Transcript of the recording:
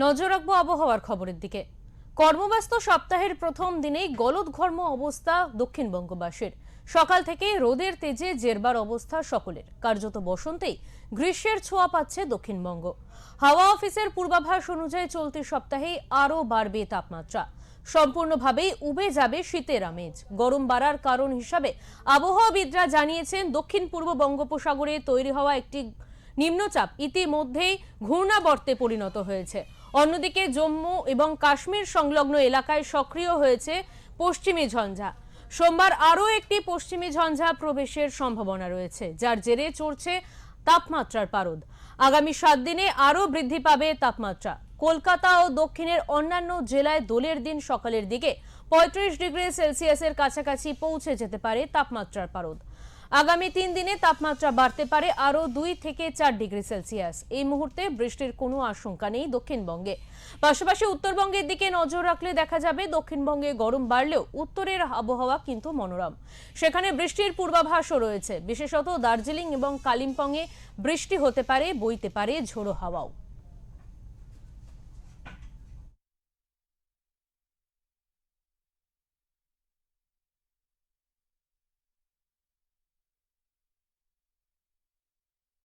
নজর রাখবো আবহাওয়ার খবরের দিকে। কর্মব্যস্ত সপ্তাহের প্রথম দিনেই গলদঘর্ম অবস্থা দক্ষিণবঙ্গবাসীর। সকাল থেকে রোদের তেজে জেরবার অবস্থা সকলের। কার্যত বসন্তেই গ্রীষ্মের ছোঁয়া পাচ্ছে দক্ষিণবঙ্গ। হাওয়া অফিসের পূর্বাভাস অনুযায়ী চলতি সপ্তাহে আরও বাড়বে তাপমাত্রা। সম্পূর্ণভাবেই উবে যাবে শীতের আমেজ। গরম বাড়ার কারণ হিসাবে আবহাওয়াবিদরা জানিয়েছেন, দক্ষিণ পূর্ব বঙ্গোপসাগরে তৈরি হওয়া একটি নিম্নচাপ ইতিমধ্যেই ঘূর্ণাবর্তে পরিণত হয়েছে। অন্যদিকে জম্মু এবং কাশ্মীর সংলগ্ন এলাকায় সক্রিয় হয়েছে পশ্চিমী ঝঞ্ঝা। সোমবার আরও একটি পশ্চিমী ঝঞ্ঝা প্রবেশের সম্ভাবনা রয়েছে, যার জেরে চড়ছে তাপমাত্রার পারদ। আগামী 7 দিনে আরও বৃদ্ধি পাবে তাপমাত্রা। কলকাতা ও দক্ষিণের অন্যান্য জেলায় দোলের দিন সকালের দিকে 35 ডিগ্রি সেলসিয়াসের কাছাকাছি পৌঁছে যেতে পারে তাপমাত্রার পারদ। আগামী 3 দিনে তাপমাত্রা বাড়তে পারে আরও 2 থেকে 4 ডিগ্রি সেলসিয়াস। এই মুহূর্তে বৃষ্টির কোনো আশঙ্কা নেই দক্ষিণবঙ্গে। পাশাপাশি উত্তরবঙ্গের দিকে নজর রাখলে দেখা যাবে, দক্ষিণবঙ্গে গরম বাড়লেও উত্তরের আবহাওয়া কিন্তু মনোরম। সেখানে বৃষ্টির পূর্বাভাসও রয়েছে। বিশেষত দার্জিলিং এবং কালিম্পংয়ে বৃষ্টি হতে পারে, বইতে পারে ঝোড়ো হাওয়াও।